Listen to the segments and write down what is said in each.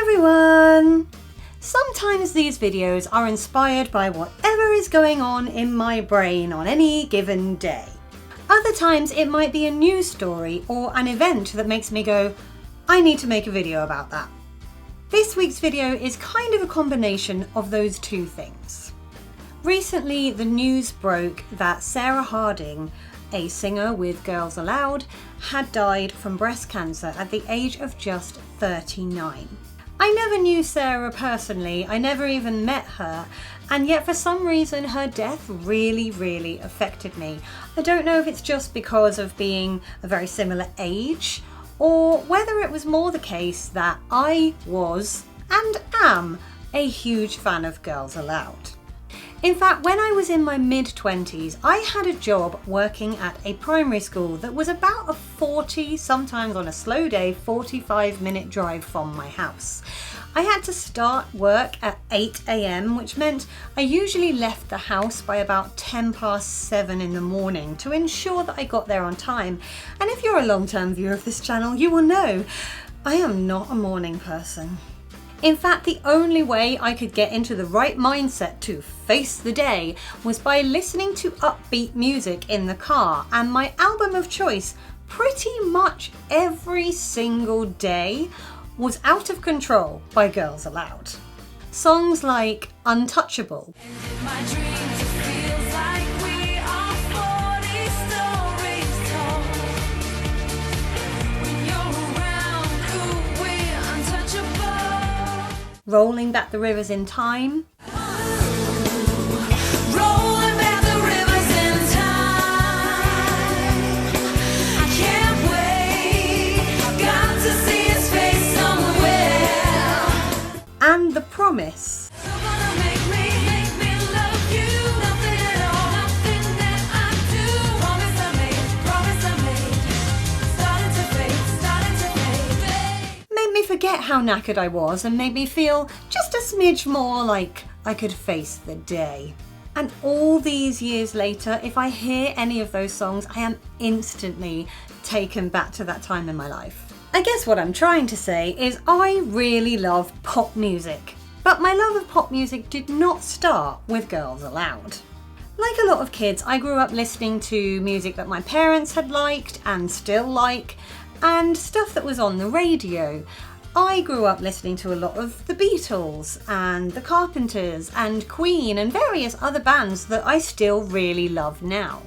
Hi everyone! Sometimes these videos are inspired by whatever is going on in my brain on any given day. Other times it might be a news story or an event that makes me go, I need to make a video about that. This week's video is kind of a combination of those two things. Recently the news broke that Sarah Harding, a singer with Girls Aloud, had died from breast cancer at the age of just 39. I never knew Sarah personally, I never even met her, and yet for some reason her death really affected me. I don't know if it's just because of being a very similar age, or whether it was more the case that I was, and am, a huge fan of Girls Aloud. In fact, when I was in my mid-20s, I had a job working at a primary school that was about a 40, sometimes on a slow day, 45-minute drive from my house. I had to start work at 8 a.m, which meant I usually left the house by about 7:10 in the morning to ensure that I got there on time. And if you're a long-term viewer of this channel, you will know I am not a morning person. In fact, the only way I could get into the right mindset to face the day was by listening to upbeat music in the car, and my album of choice pretty much every single day was Out of Control by Girls Aloud. Songs like Untouchable, Rolling Back the Rivers in Time, and The Promise. Made me forget how knackered I was and made me feel just a smidge more like I could face the day. And all these years later, if I hear any of those songs, I am instantly taken back to that time in my life. I guess what I'm trying to say is I really love pop music, but my love of pop music did not start with Girls Aloud. Like a lot of kids, I grew up listening to music that my parents had liked and still like, and stuff that was on the radio. I grew up listening to a lot of the Beatles and the Carpenters and Queen and various other bands that I still really love now.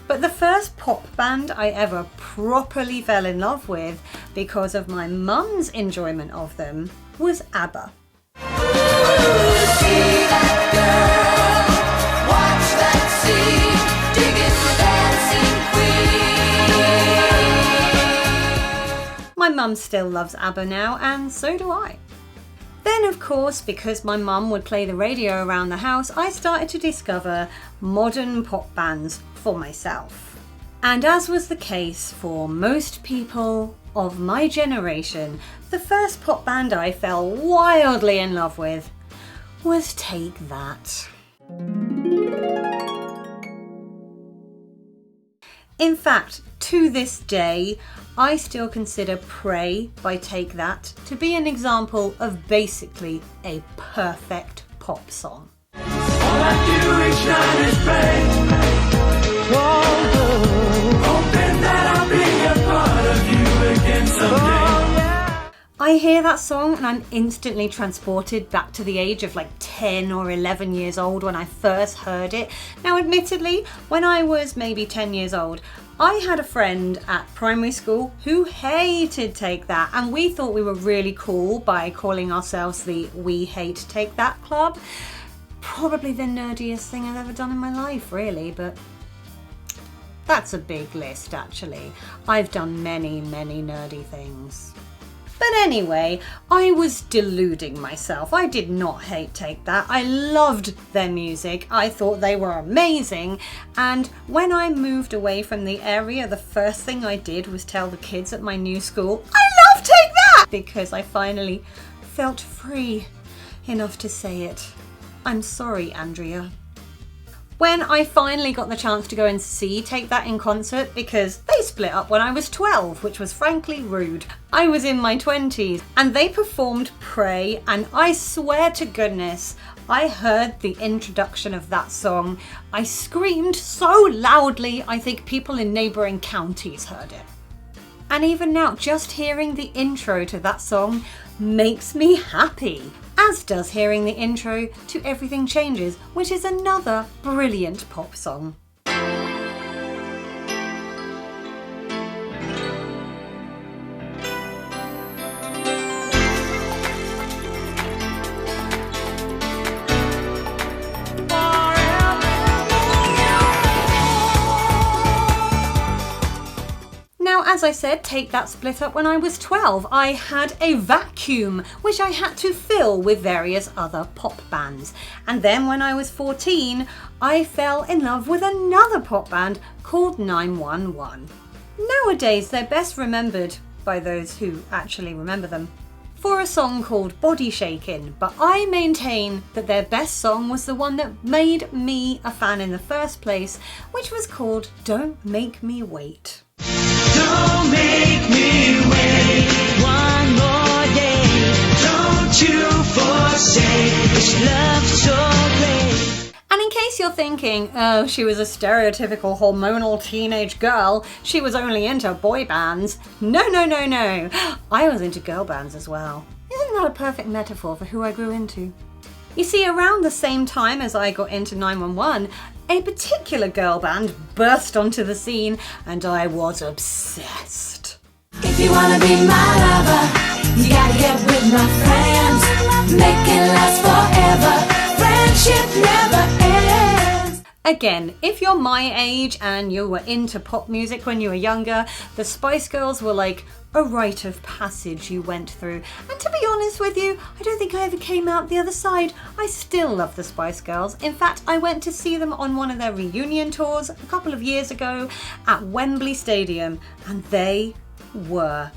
But the first pop band I ever properly fell in love with, because of my mum's enjoyment of them, was ABBA. My mum still loves ABBA now, and so do I. Then of course, because my mum would play the radio around the house, I started to discover modern pop bands for myself. And as was the case for most people of my generation, the first pop band I fell wildly in love with was Take That. In fact, to this day, I still consider Pray by Take That to be an example of basically a perfect pop song. All I do each night is pray. Hoping that I'll be a part of you again someday. I hear that song and I'm instantly transported back to the age of like 10 or 11 years old when I first heard it. Now admittedly, when I was maybe 10 years old, I had a friend at primary school who hated Take That, and we thought we were really cool by calling ourselves the We Hate Take That Club. Probably the nerdiest thing I've ever done in my life, really, but that's a big list actually. I've done many nerdy things. But anyway, I was deluding myself. I did not hate Take That. I loved their music. I thought they were amazing. And when I moved away from the area, the first thing I did was tell the kids at my new school, I love Take That! Because I finally felt free enough to say it. I'm sorry, Andrea. when I finally got the chance to go and see Take That in concert, because they split up when I was 12, which was frankly rude. I was in my 20s and they performed Pray, and I swear to goodness, I heard the introduction of that song. I screamed so loudly, I think people in neighbouring counties heard it. And even now, just hearing the intro to that song makes me happy. As does hearing the intro to Everything Changes, which is another brilliant pop song. As I said, Take That split up when I was 12. I had a vacuum which I had to fill with various other pop bands. And then when I was 14, I fell in love with another pop band called 911. Nowadays, they're best remembered by those who actually remember them for a song called Body Shakin', but I maintain that their best song was the one that made me a fan in the first place, which was called Don't Make Me Wait. Don't make me wait one more day. Don't you forsake this love so great. And in case you're thinking, oh, she was a stereotypical hormonal teenage girl, she was only into boy bands. No. I was into girl bands as well. Isn't that a perfect metaphor for who I grew into? You see, around the same time as I got into 911, a particular girl band burst onto the scene and I was obsessed. If you wanna be my lover, you gotta get with my friends. Make it last forever. Friendship never ends. Again, if you're my age and you were into pop music when you were younger, the Spice Girls were like a rite of passage you went through. And to be honest with you, I don't think I ever came out the other side. I still love the Spice Girls. In fact, I went to see them on one of their reunion tours a couple of years ago at Wembley Stadium, and they were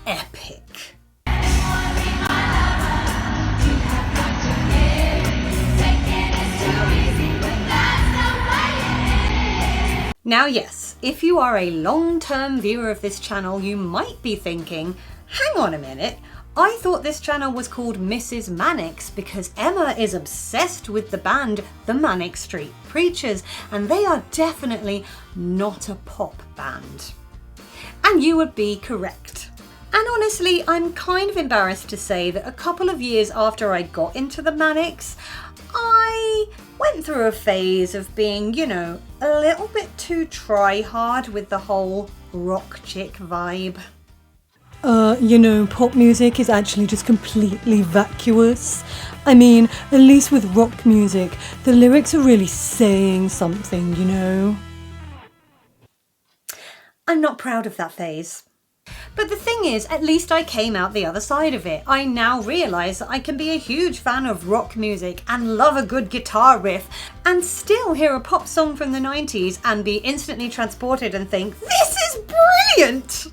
epic. Now yes, if you are a long-term viewer of this channel, you might be thinking, hang on a minute, I thought this channel was called Mrs. Mannix because Emma is obsessed with the band The Manic Street Preachers, and they are definitely not a pop band. And you would be correct. And honestly, I'm kind of embarrassed to say that a couple of years after I got into the Manics, I went through a phase of being, a little bit too try-hard with the whole rock chick vibe. Pop music is actually just completely vacuous. I mean, at least with rock music, the lyrics are really saying something, I'm not proud of that phase. But the thing is, at least I came out the other side of it. I now realise that I can be a huge fan of rock music and love a good guitar riff and still hear a pop song from the 90s and be instantly transported and think, this is brilliant!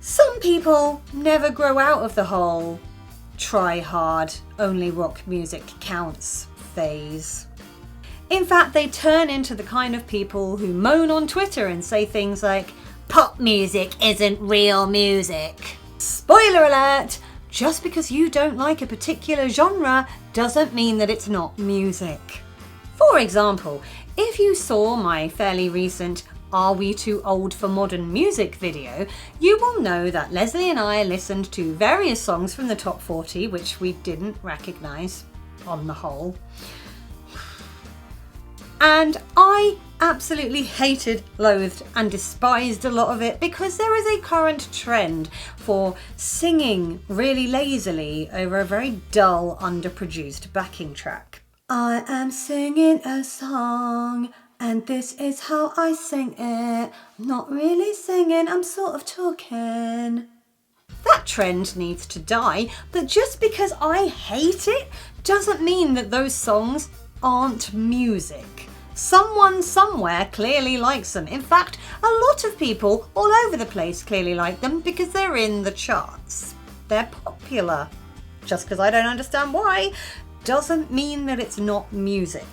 Some people never grow out of the whole try hard, only rock music counts phase. In fact, they turn into the kind of people who moan on Twitter and say things like, pop music isn't real music. Spoiler alert! Just because you don't like a particular genre doesn't mean that it's not music. For example, if you saw my fairly recent Are We Too Old for Modern Music video, you will know that Leslie and I listened to various songs from the top 40, which we didn't recognise on the whole. And I absolutely hated, loathed and despised a lot of it because there is a current trend for singing really lazily over a very dull, underproduced backing track. I am singing a song and this is how I sing it. I'm not really singing, I'm sort of talking. That trend needs to die, but just because I hate it doesn't mean that those songs aren't music. Someone somewhere clearly likes them. In fact, a lot of people all over the place clearly like them because they're in the charts. They're popular. Just because I don't understand why doesn't mean that it's not music.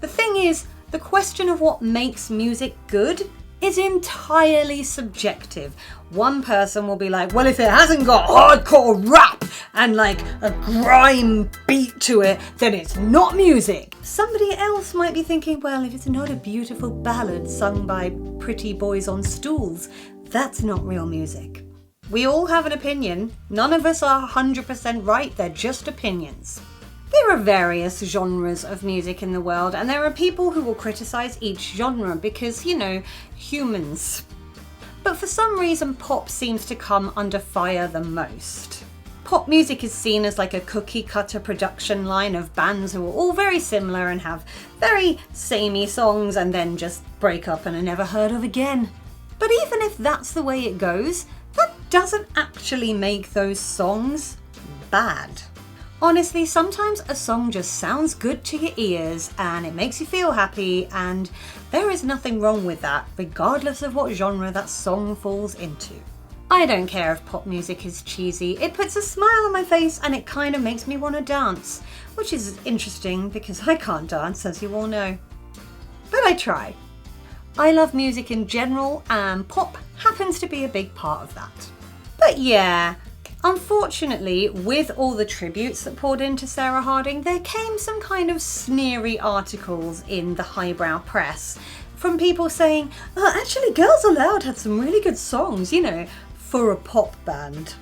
The thing is, The question of what makes music good is entirely subjective. One person will be like, well, if it hasn't got hardcore rap and like a grime beat to it, then it's not music. Somebody else might be thinking, well, if it's not a beautiful ballad sung by pretty boys on stools, that's not real music. We all have an opinion. None of us are 100% right, they're just opinions. There are various genres of music in the world, and there are people who will criticize each genre because, you know, humans. But for some reason, pop seems to come under fire the most. Pop music is seen as like a cookie-cutter production line of bands who are all very similar and have very samey songs and then just break up and are never heard of again. But even if that's the way it goes, that doesn't actually make those songs bad. Honestly, sometimes a song just sounds good to your ears and it makes you feel happy, and there is nothing wrong with that, regardless of what genre that song falls into. I don't care if pop music is cheesy, it puts a smile on my face and it kind of makes me want to dance, which is interesting because I can't dance, as you all know. But I try. I love music in general, and pop happens to be a big part of that. But yeah, unfortunately, with all the tributes that poured into Sarah Harding, there came some kind of sneery articles in the highbrow press from people saying, oh, actually Girls Aloud had some really good songs, you know, for a pop band.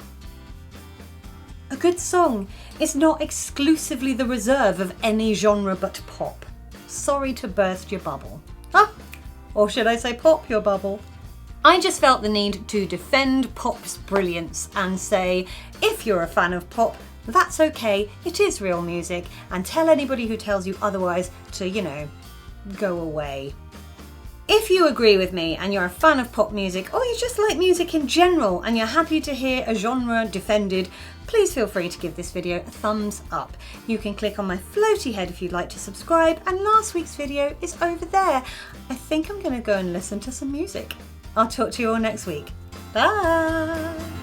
A good song is not exclusively the reserve of any genre but pop. Sorry to burst your bubble. Or should I say pop your bubble? I just felt the need to defend pop's brilliance and say, if you're a fan of pop, that's okay, it is real music, and tell anybody who tells you otherwise to, you know, go away. If you agree with me and you're a fan of pop music, or you just like music in general and you're happy to hear a genre defended, please feel free to give this video a thumbs up. You can click on my floaty head if you'd like to subscribe, and last week's video is over there. I think I'm going to go and listen to some music. I'll talk to you all next week. Bye!